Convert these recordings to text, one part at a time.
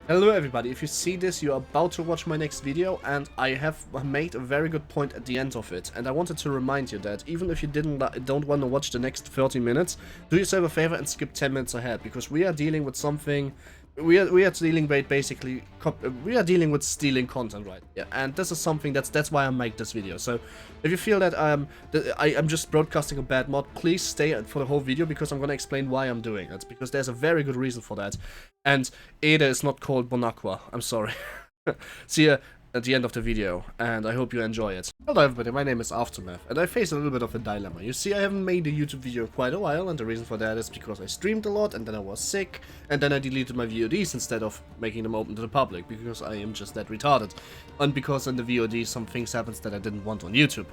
Hello everybody, if you see this, you're about to watch my next video, and I have made a very good point at the end of it, and I wanted to remind you that even if you don't want to watch the next 30 minutes, do yourself a favor and skip 10 minutes ahead, because we are dealing with something, we are dealing with basically, we are dealing with stealing content, right? Yeah, and this is something that's why I make this video. So if you feel that I'm just broadcasting a bad mod, please stay for the whole video, because I'm gonna explain why I'm doing it, because there's a very good reason for that. And Ada is not called Bonacqua. I'm sorry. See you at the end of the video, and I hope you enjoy it. Hello everybody, my name is Aftermath, and I face a little bit of a dilemma. You see, I haven't made a YouTube video in quite a while, and the reason for that is because I streamed a lot, and then I was sick, and then I deleted my VODs instead of making them open to the public, because I am just that retarded. And because in the VOD some things happens that I didn't want on YouTube.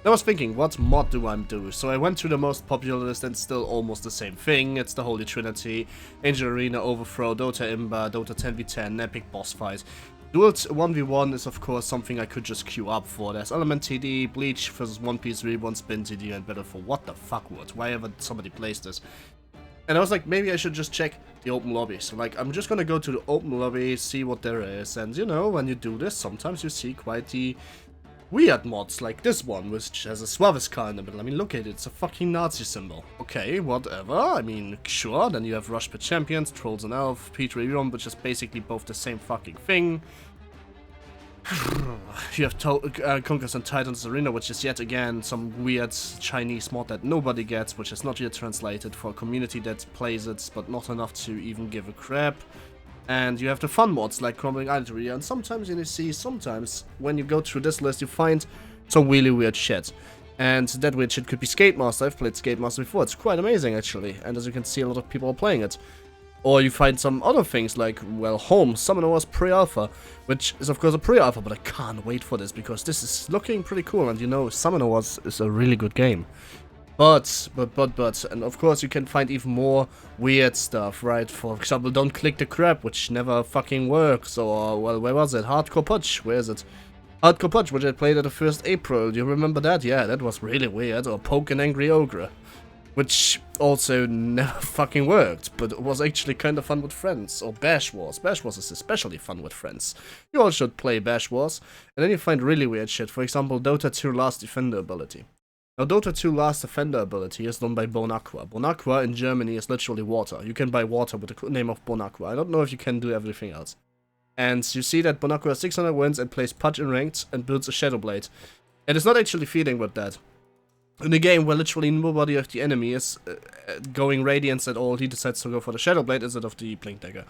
I was thinking, what mod do I do? So I went through the most popular list, and still almost the same thing. It's the Holy Trinity, Angel Arena, Overthrow, Dota Imba, Dota 10v10, Epic Boss Fight. Dual 1v1 is of course something I could just queue up for. There's Element TD, Bleach versus One Piece Reborn, Spin TD, and Battle for what the fuck would? Why ever somebody plays this? And I was like, maybe I should just check the open lobby. So like, I'm just gonna go to the open lobby, see what there is, and you know, when you do this, sometimes you see quite the weird mods, like this one, which has a Swastika in the middle. I mean, look at it, it's a fucking Nazi symbol. Okay, whatever, I mean, sure. Then you have Rush Pit Champions, Trolls and Elf, Pete Reborn, which is basically both the same fucking thing. You have Conquest and Titans Arena, which is yet again some weird Chinese mod that nobody gets, which is not yet translated for a community that plays it, but not enough to even give a crap. And you have the fun mods like Crumbling Artery, and sometimes sometimes when you go through this list you find some really weird shit. And that weird shit could be Skate Master. I've played Skate Master before, it's quite amazing actually, and as you can see a lot of people are playing it. Or you find some other things like, well, Home, Summoner Wars Pre-Alpha, which is of course a Pre-Alpha, but I can't wait for this because this is looking pretty cool, and you know, Summoner Wars is a really good game. But, and of course you can find even more weird stuff, right? For example, Don't Click the Crap, which never fucking works, or, well, where was it? Hardcore Punch, where is it? Hardcore Punch, which I played at the 1st April, do you remember that? Yeah, that was really weird. Or Poke an Angry Ogre, which also never fucking worked, but it was actually kind of fun with friends. Or Bash Wars. Bash Wars is especially fun with friends. You all should play Bash Wars, and then you find really weird shit. For example, Dota 2 Last Defender ability. Now, Dota 2 Last Defender ability is done by Bonacqua. Bonacqua in Germany is literally water. You can buy water with the name of Bonacqua. I don't know if you can do everything else. And you see that Bonacqua has 600 wins and plays Pudge in ranked and builds a Shadow Blade. And it's not actually feeding with that. In a game where literally nobody of the enemy is going Radiance at all, he decides to go for the Shadow Blade instead of the Blink Dagger.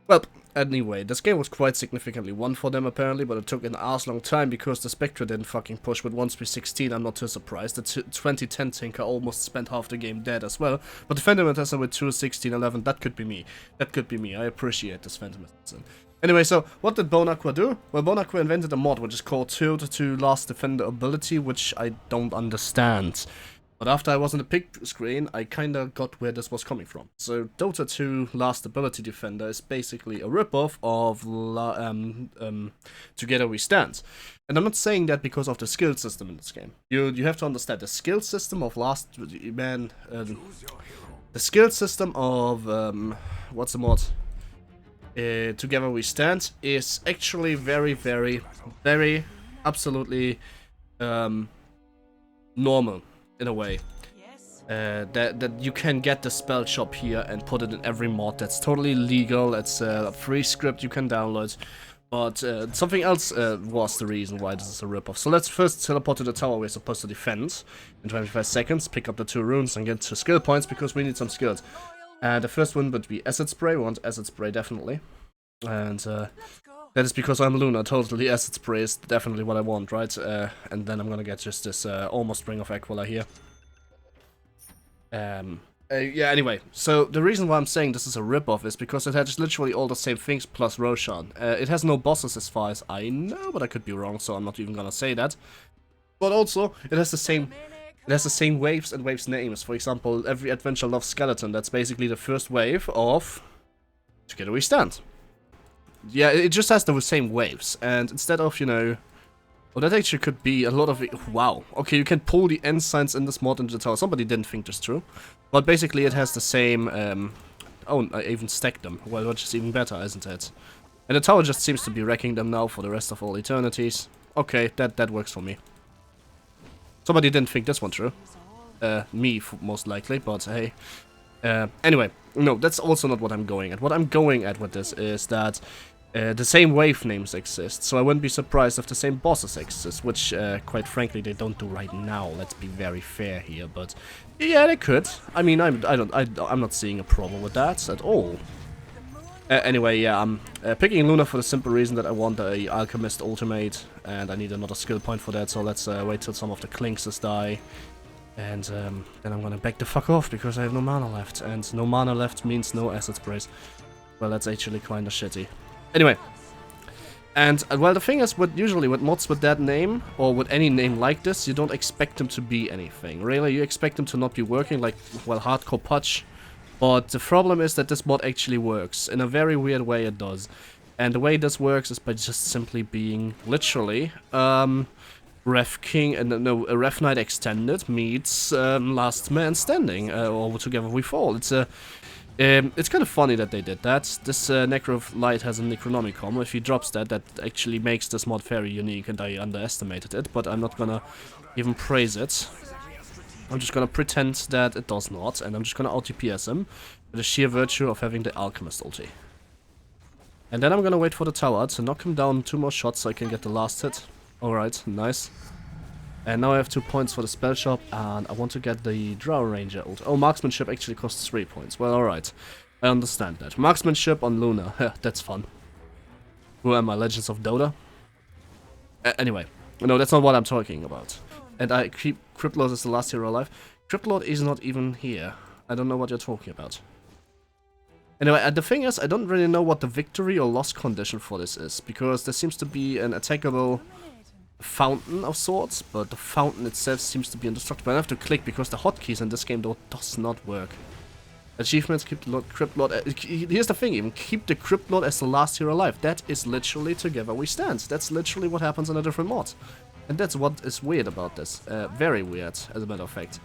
Well, anyway, this game was quite significantly won for them apparently, but it took an arse long time because the Spectre didn't fucking push with 1-3-16. I'm not too surprised. The 2010 Tinker almost spent half the game dead as well, but the Phantom Assassin with 2-16-11, that could be me. That could be me. I appreciate this Phantom Assassin. Anyway, so what did Bonacqua do? Well, Bonacqua invented a mod which is called Dota 2 Last Defender ability, which I don't understand. But after I was on the pick screen, I kinda got where this was coming from. So, Dota 2 Last Ability Defender is basically a ripoff of Together We Stand. And I'm not saying that because of the skill system in this game. You have to understand, the skill system of the skill system of, what's the mod? Together We Stand is actually very, absolutely, normal. In a way, that you can get the spell shop here and put it in every mod. That's totally legal. It's a free script you can download. But something else was the reason why this is a ripoff. So let's first teleport to the tower we're supposed to defend in 25 seconds, pick up the 2 runes and get to skill points because we need some skills. And the first one would be Acid Spray. We want Acid Spray definitely. And that is because I'm Luna. Totally, Acid Spray is definitely what I want, right? And then I'm gonna get just this almost Ring of Aquila here. Yeah, anyway. So the reason why I'm saying this is a ripoff is because it has literally all the same things plus Roshan. It has no bosses as far as I know, but I could be wrong, so I'm not even gonna say that. But also, it has the same waves and waves names. For example, every adventure loves Skeleton. That's basically the first wave of Together We Stand. Yeah, it just has the same waves, and instead of, you know... Well, that actually could be a lot of... Wow. Okay, you can pull the ensigns in this mod into the tower. Somebody didn't think this through. But basically it has the same... Oh, I even stacked them. Well, which is even better, isn't it? And the tower just seems to be wrecking them now for the rest of all eternities. Okay, that works for me. Somebody didn't think this one through. Me, most likely, but hey. Anyway, no, that's also not what I'm going at. What I'm going at with this is that the same wave names exist, so I wouldn't be surprised if the same bosses exist, which, quite frankly, they don't do right now. Let's be very fair here, but yeah, they could. I mean, I'm not seeing a problem with that at all. Anyway, yeah, I'm picking Luna for the simple reason that I want a Alchemist ultimate, and I need another skill point for that, so let's wait till some of the Clinkses die. And then I'm gonna back the fuck off, because I have no mana left, and no mana left means no asset sprays. Well, that's actually kinda shitty. Anyway, and well, the thing is, usually with mods with that name, or with any name like this, you don't expect them to be anything. Really, you expect them to not be working, like, well, Hardcore Punch. But the problem is that this mod actually works. In a very weird way it does. And the way this works is by just simply being, literally, Ref King, Ref Knight Extended meets Last Man Standing, or Together We Fall. It's kind of funny that they did that. This Necro Light has a Necronomicon. If he drops that, that actually makes this mod very unique, and I underestimated it, but I'm not gonna even praise it. I'm just gonna pretend that it does not, and I'm just gonna ulti-PS him with the sheer virtue of having the Alchemist ulti. And then I'm gonna wait for the tower to knock him down 2 more shots so I can get the last hit. Alright, nice. And now I have 2 points for the spell shop, and I want to get the Drow Ranger ult. Oh, marksmanship actually costs 3 points. Well, alright. I understand that. Marksmanship on Luna. That's fun. Who am I, Legends of Dota? Anyway. No, that's not what I'm talking about. And I keep Cryptlord as the last hero alive. Cryptlord is not even here. I don't know what you're talking about. Anyway, the thing is, I don't really know what the victory or loss condition for this is, because there seems to be an attackable fountain of sorts, but the fountain itself seems to be indestructible. I have to click because the hotkeys in this game though does not work. Achievements, keep the Cryptlord. Here's the thing, even keep the Cryptlord as the last hero alive. That is literally Together We Stand. That's literally what happens in a different mod. And that's what is weird about this. Very weird, as a matter of fact.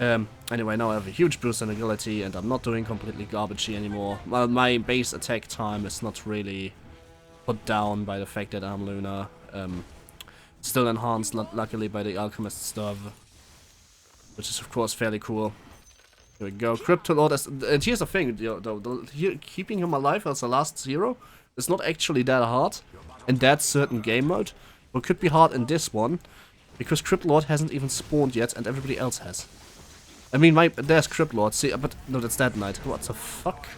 Anyway, now I have a huge boost in agility, and I'm not doing completely garbagey anymore. Well, my base attack time is not really put down by the fact that I'm Luna. Still enhanced, luckily, by the Alchemist stuff. Which is, of course, fairly cool. Here we go. Cryptolord. And here's the thing, though. Keeping him alive as the last hero is not actually that hard in that certain game mode. But could be hard in this one, because Cryptlord hasn't even spawned yet, and everybody else has. I mean, there's Cryptlord, see, but no, that's Death Knight. What the fuck?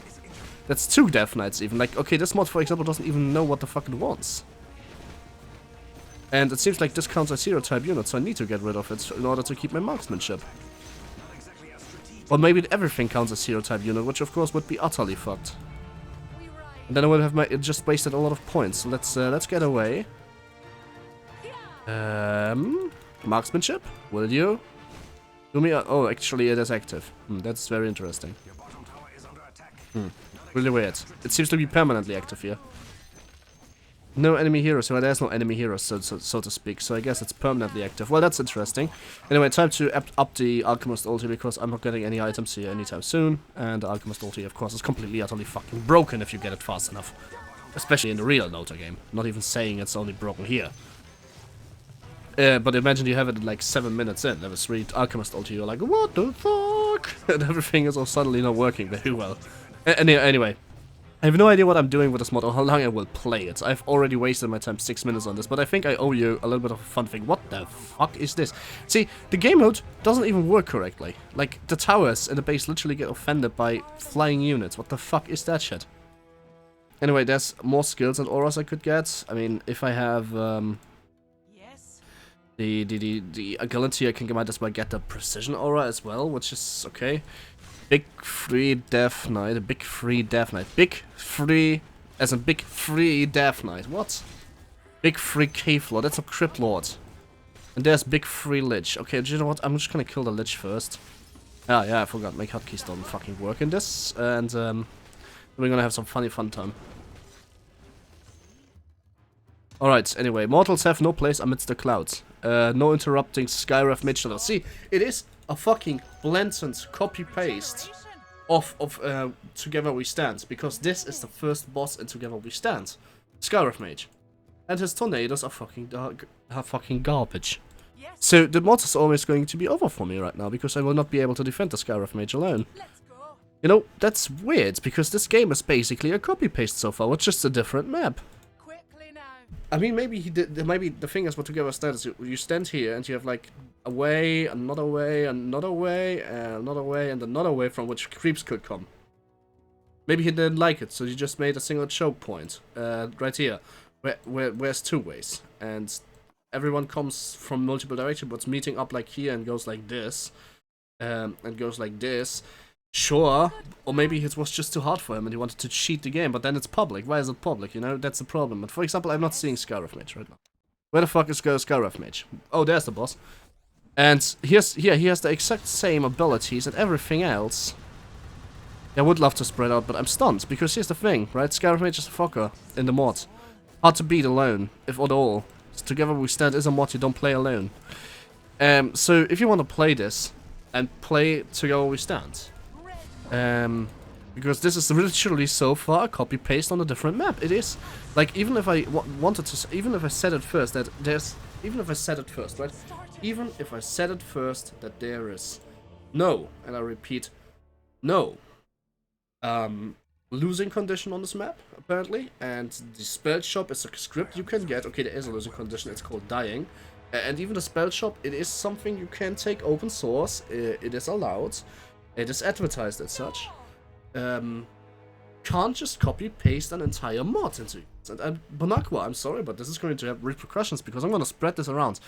That's 2 Death Knights even. Like, okay, this mod, for example, doesn't even know what the fuck it wants. And it seems like this counts as hero-type unit, so I need to get rid of it in order to keep my marksmanship. Or maybe everything counts as hero-type unit, which of course would be utterly fucked. And then I would have just wasted a lot of points. So let's get away. Marksmanship? Will you? Do me oh, actually it is active. That's very interesting. Really weird. It seems to be permanently active here. No enemy heroes. Well, there's no enemy heroes, so to speak. So I guess it's permanently active. Well, that's interesting. Anyway, time to up the Alchemist ulti, because I'm not getting any items here anytime soon. And the Alchemist ulti, of course, is completely, utterly fucking broken if you get it fast enough. Especially in the real Dota game. Not even saying it's only broken here. But imagine you have it like 7 minutes in, level 3 Alchemist ulti, you're like, what the fuck? And everything is all suddenly not working very well. Anyway, I have no idea what I'm doing with this mod or how long I will play it. I've already wasted my time 6 minutes on this, but I think I owe you a little bit of a fun thing. What the fuck is this? See, the game mode doesn't even work correctly. Like, the towers in the base literally get offended by flying units. What the fuck is that shit? Anyway, there's more skills and auras I could get. I mean, if I have, the agility, I can might as well get the precision aura as well, which is okay. Big free Death Knight, a big free Death Knight. Big free, as in big free Death Knight. What? Big free Cave Lord, that's a Crypt Lord. And there's big free Lich. Okay, do you know what? I'm just gonna kill the Lich first. Yeah, I forgot, my hotkeys don't fucking work in this. And we're gonna have some fun time. Alright, anyway, mortals have no place amidst the clouds. No interrupting Skyref Mage Level. See, it is a fucking blatant copy-paste of Together We Stand, because this is the first boss in Together We Stand, Starcraft Mage, and his tornadoes are fucking garbage. So the mod is always going to be over for me right now, because I will not be able to defend the Starcraft Mage alone. You know, that's weird, because this game is basically a copy-paste so far, with just a different map. I mean, maybe he did. Maybe the thing is, what Together Stand is, you stand here and you have like a way, another way, another way, another way, and another way from which creeps could come. Maybe he didn't like it, so he just made a single choke point right here, where's two ways, and everyone comes from multiple directions, but meeting up like here and goes like this, and goes like this. Sure, or maybe it was just too hard for him and he wanted to cheat the game, but then it's public. Why is it public? You know, that's the problem. But for example, I'm not seeing Starcraft Mage right now. Where the fuck is Starcraft Mage? Oh, there's the boss. And he has the exact same abilities and everything else. I would love to spread out, but I'm stunned, because here's the thing, right? Starcraft Mage is a fucker in the mod. Hard to beat alone, if at all. Together We Stand is a mod you don't play alone. So if you want to play this, and play Together We Stand, because this is literally so far a copy paste on a different map. It is like, even if I wanted to, even if I said it first that there's, even if I said it first, right? Even if I said it first that there is no, and I repeat, no, losing condition on this map apparently, and the spell shop is a script you can get. Okay, there is a losing condition. It's called dying, and even the spell shop, it is something you can take open source. It is allowed. It is advertised as such. Can't just copy-paste an entire mod into it. And Bonacqua, I'm sorry, but this is going to have repercussions, because I'm going to spread this around.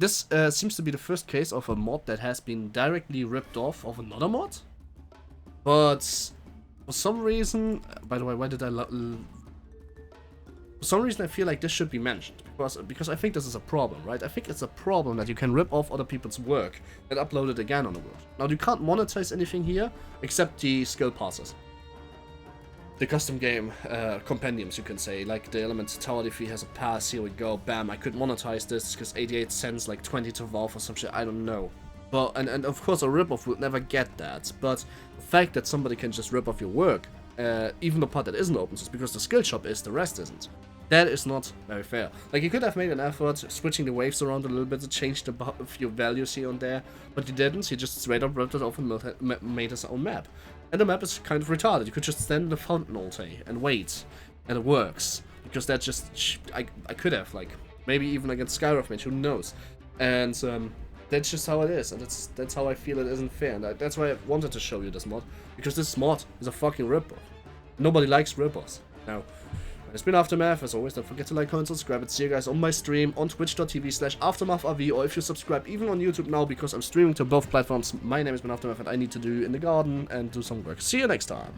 This seems to be the first case of a mod that has been directly ripped off of another mod. But for some reason, by the way, why did I... For some reason I feel like this should be mentioned, because I think this is a problem, right? I think it's a problem that you can rip off other people's work and upload it again on the world. Now, you can't monetize anything here except the skill passes. The custom game compendiums, you can say, like the Element Tower Defee has a pass, here we go, bam, I could monetize this because 88 cents, like 20 to Valve or some shit, I don't know. But, and of course a ripoff would never get that, but the fact that somebody can just rip off your work, even the part that isn't open source, because the skill shop is, the rest isn't. That is not very fair. Like, you could have made an effort switching the waves around a little bit to change a few values here and there, but you didn't. You just straight up ripped it off and made his own map. And the map is kind of retarded. You could just stand in the fountain all day and wait, and it works. Because that just... I could have, like, maybe even against Starcraft Mage, who knows. And that's just how it is, and that's how I feel it isn't fair. And that's why I wanted to show you this mod, because this mod is a fucking ripoff. Nobody likes ripoffs. Now, it's been Aftermath. As always, don't forget to like, comment, subscribe, and see you guys on my stream on twitch.tv/AftermathRV, or if you subscribe even on YouTube now, because I'm streaming to both platforms. My name has been Aftermath, and I need to do in the garden and do some work. See you next time.